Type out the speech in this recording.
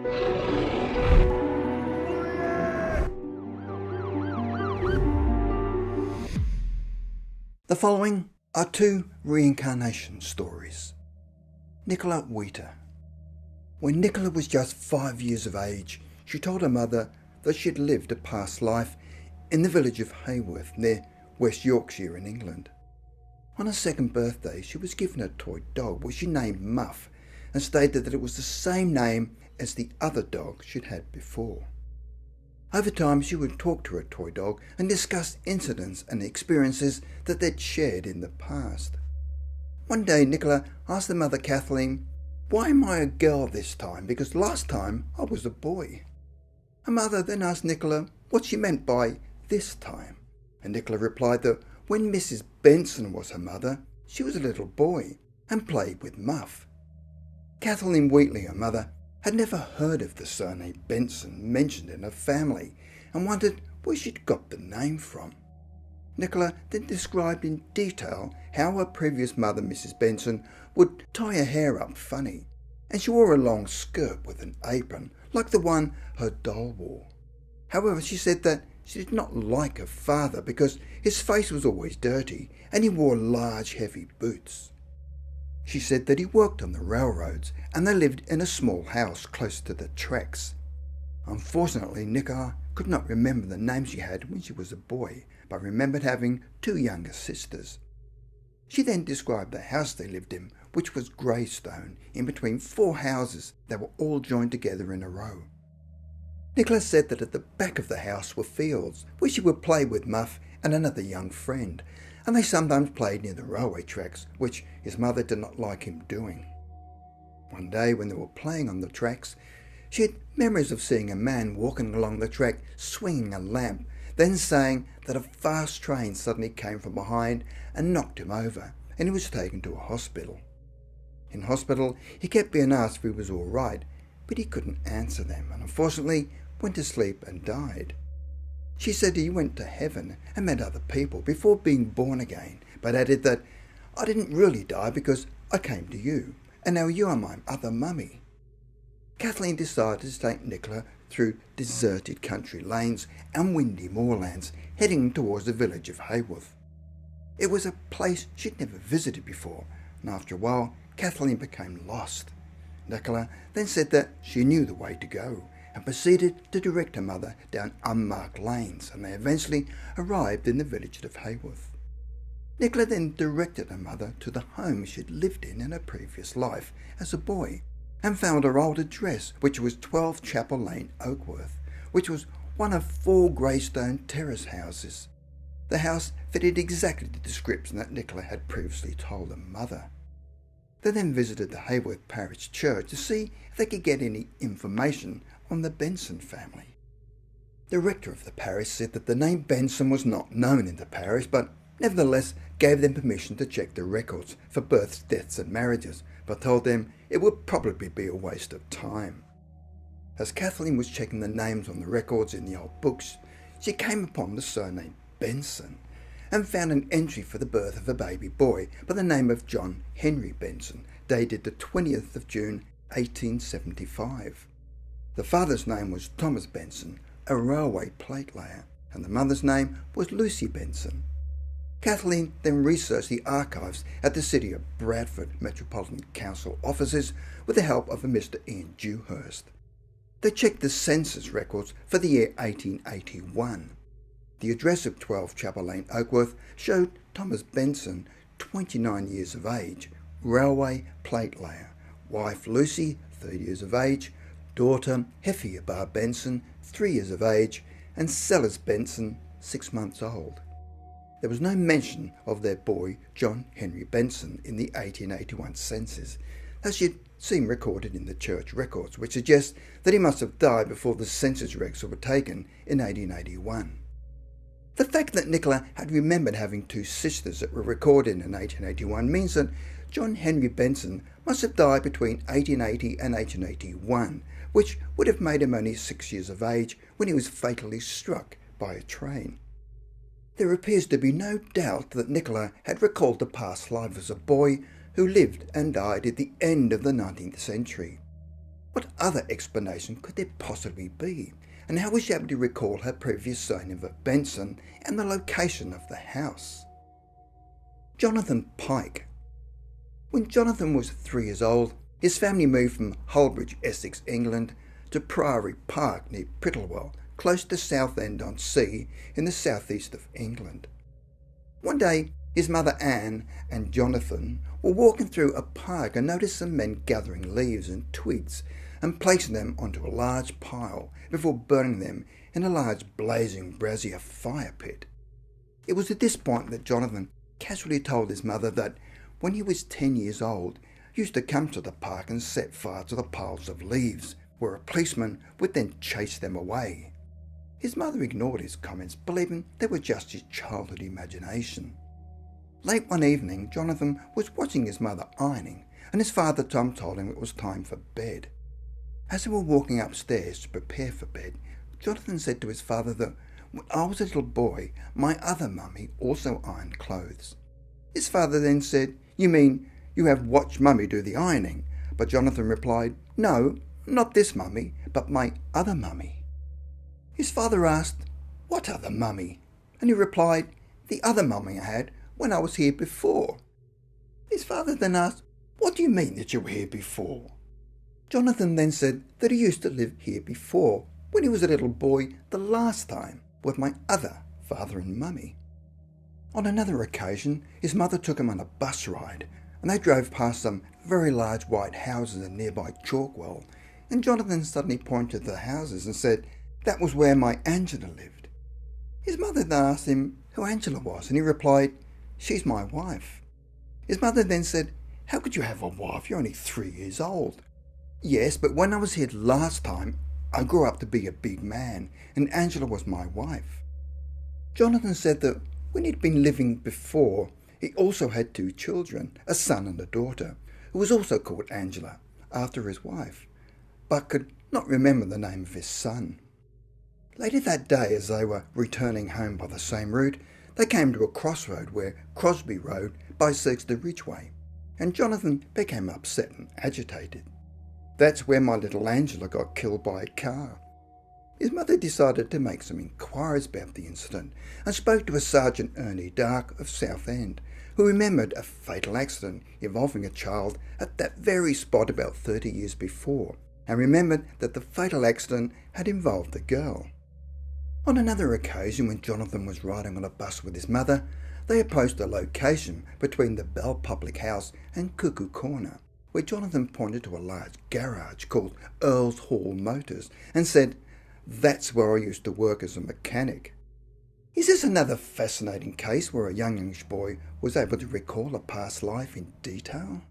The following are two reincarnation stories. Nicola Wheater. When Nicola was just 5 years of age, she told her mother that she had lived a past life in the village of Hayworth near West Yorkshire in England. On her second birthday, she was given a toy dog which she named Muff and stated that it was the same name as the other dog she'd had before. Over time, she would talk to her toy dog and discuss incidents and experiences that they'd shared in the past. One day, Nicola asked the mother Kathleen, "Why am I a girl this time? Because last time I was a boy." Her mother then asked Nicola what she meant by this time, and Nicola replied that when Mrs. Benson was her mother, she was a little boy and played with Muff. Kathleen Wheatley, her mother, had never heard of the surname Benson mentioned in her family and wondered where she'd got the name from. Nicola then described in detail how her previous mother, Mrs. Benson, would tie her hair up funny, and she wore a long skirt with an apron like the one her doll wore. However, she said that she did not like her father because his face was always dirty and he wore large heavy boots. She said that he worked on the railroads and they lived in a small house close to the tracks. Unfortunately, Nicola could not remember the name she had when she was a boy, but remembered having two younger sisters. She then described the house they lived in, which was greystone, in between 4 houses that were all joined together in a row. Nicola said that at the back of the house were fields, where she would play with Muff and another young friend, and they sometimes played near the railway tracks, which his mother did not like him doing. One day when they were playing on the tracks, she had memories of seeing a man walking along the track swinging a lamp, then saying that a fast train suddenly came from behind and knocked him over, and he was taken to a hospital. In hospital, he kept being asked if he was all right, but he couldn't answer them, and unfortunately went to sleep and died. She said he went to heaven and met other people before being born again, but added that, "I didn't really die because I came to you, and now you are my other mummy." Kathleen decided to take Nicola through deserted country lanes and windy moorlands, heading towards the village of Hayworth. It was a place she'd never visited before, and after a while Kathleen became lost. Nicola then said that she knew the way to go, and proceeded to direct her mother down unmarked lanes, and they eventually arrived in the village of Hayworth. Nicola then directed her mother to the home she had lived in her previous life as a boy, and found her old address, which was 12 Chapel Lane, Oakworth, which was one of 4 greystone terrace houses. The house fitted exactly the description that Nicola had previously told her mother. They then visited the Hayworth Parish Church to see if they could get any information on the Benson family. The rector of the parish said that the name Benson was not known in the parish, but nevertheless gave them permission to check the records for births, deaths and marriages, but told them it would probably be a waste of time. As Kathleen was checking the names on the records in the old books, she came upon the surname Benson and found an entry for the birth of a baby boy by the name of John Henry Benson, dated the 20th of June 1875. The father's name was Thomas Benson, a railway plate layer, and the mother's name was Lucy Benson. Kathleen then researched the archives at the City of Bradford Metropolitan Council offices with the help of a Mr. Ian Dewhurst. They checked the census records for the year 1881. The address of 12 Chapel Lane, Oakworth, showed Thomas Benson, 29 years of age, railway plate layer, wife Lucy, 30 years of age, daughter Hephzibah Benson, 3 years of age, and Sellers Benson, 6 months old. There was no mention of their boy John Henry Benson in the 1881 census, as you'd seen recorded in the church records, which suggests that he must have died before the census records were taken in 1881. The fact that Nicola had remembered having 2 sisters that were recorded in 1881 means that John Henry Benson must have died between 1880 and 1881, which would have made him only 6 years of age when he was fatally struck by a train. There appears to be no doubt that Nicola had recalled a past life as a boy who lived and died at the end of the 19th century. What other explanation could there possibly be? And how was she able to recall her previous signing of Benson and the location of the house? Jonathan Pike. When Jonathan was 3 years old, his family moved from Holbridge, Essex, England, to Priory Park near Prittlewell, close to Southend-on-Sea in the southeast of England. One day, his mother Anne and Jonathan were walking through a park and noticed some men gathering leaves and twigs and placing them onto a large pile before burning them in a large blazing brazier fire pit. It was at this point that Jonathan casually told his mother that when he was 10 years old, he used to come to the park and set fire to the piles of leaves, where a policeman would then chase them away. His mother ignored his comments, believing they were just his childhood imagination. Late one evening, Jonathan was watching his mother ironing, and his father Tom told him it was time for bed. As they were walking upstairs to prepare for bed, Jonathan said to his father that when I was a little boy, my other mummy also ironed clothes. His father then said, "You mean you have watched mummy do the ironing?" But Jonathan replied, "No, not this mummy, but my other mummy." His father asked, "What other mummy?" And he replied, "The other mummy I had when I was here before." His father then asked, "What do you mean that you were here before?" Jonathan then said that he used to live here before, when he was a little boy the last time, with my other father and mummy. On another occasion, his mother took him on a bus ride, and they drove past some very large white houses in nearby Chalkwell, and Jonathan suddenly pointed to the houses and said that was where my Angela lived. His mother then asked him who Angela was, and he replied, "She's my wife." His mother then said, "How could you have a wife? You're only 3 years old." "Yes, but when I was here last time, I grew up to be a big man, and Angela was my wife." Jonathan said that when he'd been living before, he also had 2 children, a son and a daughter, who was also called Angela, after his wife, but could not remember the name of his son. Later that day, as they were returning home by the same route, they came to a crossroad where Crosby Road bisects the Ridgeway, and Jonathan became upset and agitated. "That's where my little Angela got killed by a car." His mother decided to make some inquiries about the incident and spoke to a Sergeant Ernie Dark of Southend, who remembered a fatal accident involving a child at that very spot about 30 years before, and remembered that the fatal accident had involved a girl. On another occasion, when Jonathan was riding on a bus with his mother, they approached a location between the Bell Public House and Cuckoo Corner, where Jonathan pointed to a large garage called Earl's Hall Motors and said, "That's where I used to work as a mechanic." Is this another fascinating case where a young English boy was able to recall a past life in detail?